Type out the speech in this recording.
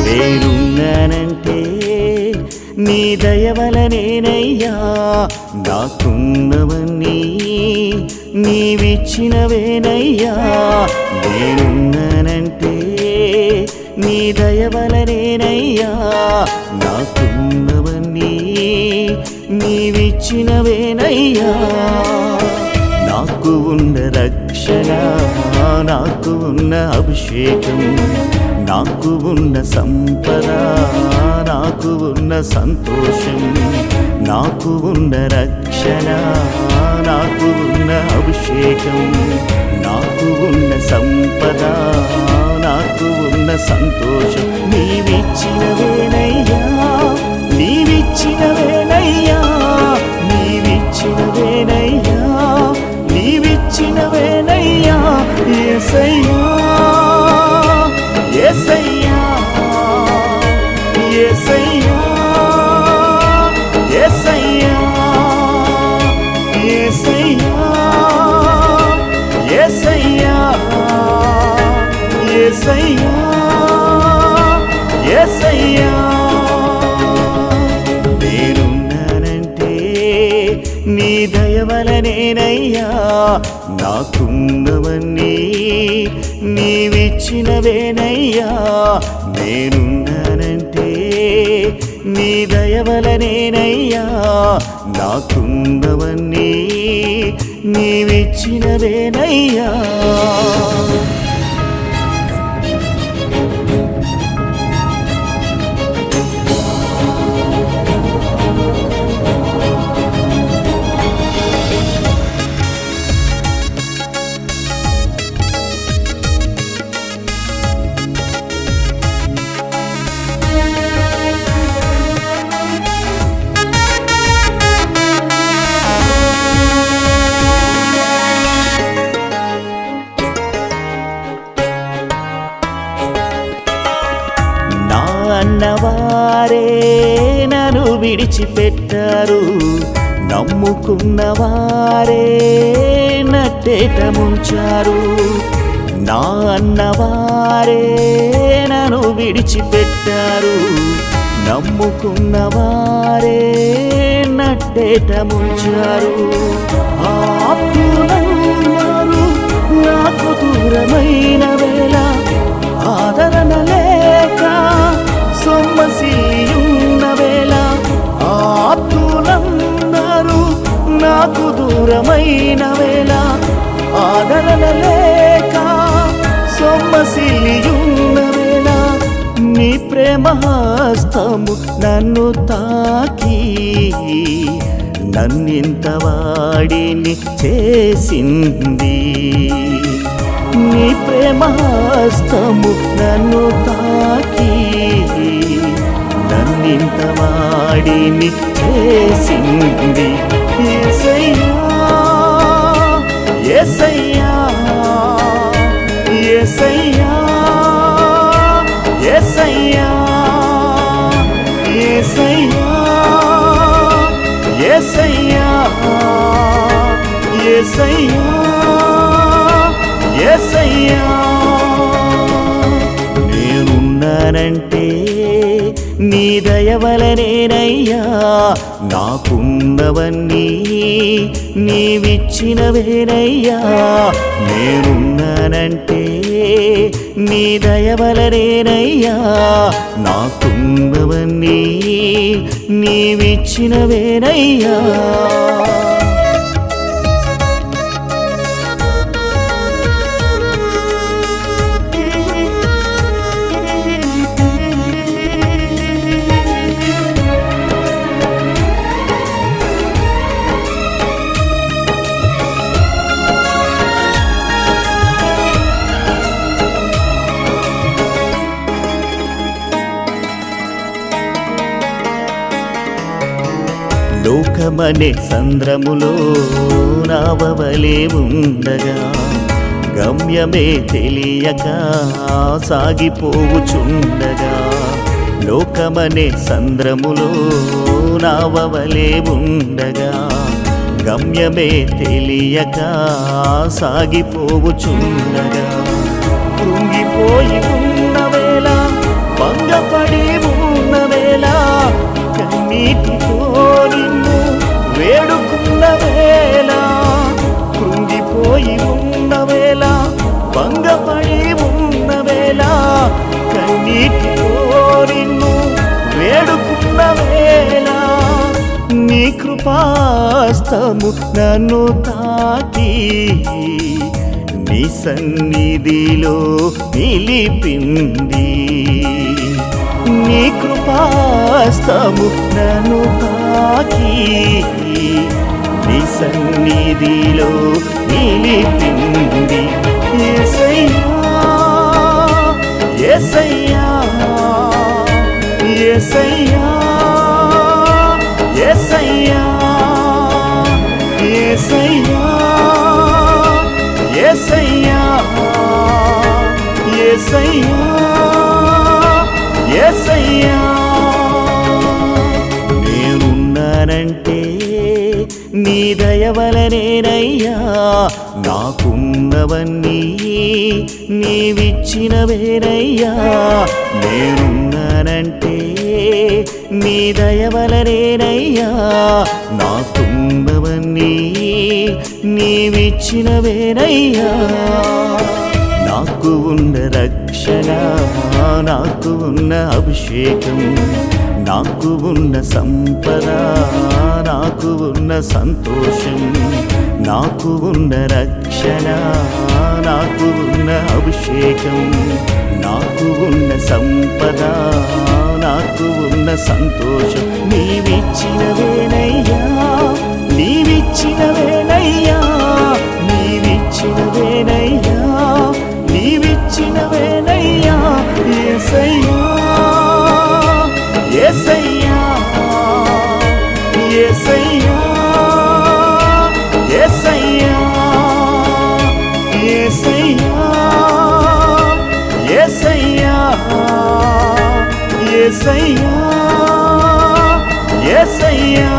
నేనున్నానంటే నీ దయవలనేనయ్యా, నాకున్నవన్నీ నీవిచ్చినవేనయ్యా. నేనున్నానంటే నీ దయవలనేనయ్యా, నాకున్నవన్నీ నీవిచ్చినవేనయ్యా. నాకు ఉన్న రక్షణ, నాకు ఉన్న అభిషేకం, నాకు ఉన్న సంపద, నాకు ఉన్న సంతోషం, నాకు ఉన్న రక్షణ, నాకు ఉన్న అభిషేకం, నాకు ఉన్న సంపద, నాకు ఉన్న సంతోషం నీవిచ్చినవేనయ్యా, నీవిచ్చినవేనయ్యా, నీవిచ్చినవేనయ్యా, నీవిచ్చినవేనయ్యా. యేసయ్యా యేసయ్యా యేసయ్యా యేసయ్యా యేసయ్యా యేసయ్యా యేసయ్యా యేసయ్యా. నేనున్నానంటే నీ దయవలనేనయ్యా, నాకున్నవన్నీ నీవిచ్చినవేనయ్యా. నేనున్నానంటే నీ దయవలనేనయ్యా, నాకున్నవన్నీ నీవిచ్చినవేనయ్యా. అన్నవారే నన్ను విడిచిపెట్టారు, నమ్ముకున్నవారే నట్టేట ముంచారు. నా అన్నవారే నన్ను విడిచిపెట్టారు, నమ్ముకున్నవారే నట్టేట ముంచారు. ఆప్తులన్నారు నాకు దూరమైన వేళ, ఆదరణ లేక సొమ్మసిల్లియున్న వేళ. ఆప్తులన్నారు నాకు దూరమైన వేళ, ఆదరణ లేక సొమ్మసిల్లియున్న వేళ. నీ ప్రేమ హస్తము నన్ను తాకి నన్నింత వాడిని చేసింది. నీ ప్రేమ హస్తము నన్ను తాకి నన్నింత వాడిని చేసింది. యేసయ్యా యేసయ్యా యేసయ్యా యేసయ్యా యేసయ్యా యేసయ్యా యేసయ్యా యేసయ్యా. నేనున్నానంటే నీ దయవలనేనయ్యా, నాకున్నవన్నీ నీవిచ్చినవేనయ్యా. నేనున్నానంటే నీ దయవలనేనయ్యా, నాకున్నవన్నీ నీవిచ్చినవేనయ్యా. లోకమనే సంద్రములో నావవలే ఉండగా, గమ్యమే తెలియక సాగిపోవుచుండగా. లోకమనే సంద్రములో నావవలే ఉండగా, గమ్యమే తెలియక సాగిపోవుచుండగా. కృంగిపోయి ఉన్న వేళ భంగపడి కన్నీటితో నిన్ను వేడుకున్న వేళ, కృంగిపోయి ఉన్న వేళ, భంగపడి ఉన్న వేళ, కన్నీటితో నిన్ను వేడుకున్న వేళ, నీ కృపాస్తము నన్ను తాకి నీ సన్నిధిలో నిలిపింది. నీ కృపాస్తము నన్ను తాకి నీ సన్నిధిలో నిలిపింది. యేసయ్యా యేసయ్యా యేసయ్యా యేసయ్యా యేసయ్యా యేసయ్యా యేసయ్యా యేసయ్యా. నేనున్నానంటే నీ దయ వలనేనయ్యా, నాకున్నవన్నీ నీవిచ్చినవేనయ్యా. నేనున్నానంటే నీ దయ వలనేనయ్యా, నాకున్నవన్నీ నీవిచ్చినవేనయ్యా. నాకు ఉన్న రక్షణ, నాకు ఉన్న అభిషేకం, నాకు ఉన్న సంపద, నాకు ఉన్న సంతోషం, నాకు ఉన్న రక్షణ, నాకు ఉన్న అభిషేకం, నాకు ఉన్న సంపద, నాకు ఉన్న సంతోషం, నీవిచ్చినవేనయ్యా, నీవిచ్చినవేనయ్యా, నీవిచ్చినవేనయ్యా, నీవిచ్చినవేనయ్యా. యేసయ్యా యేసయ్యా యేసయ్యా యేసయ్యా యేసయ్యా యేసయ్యా యేసయ్యా యేసయ్యా.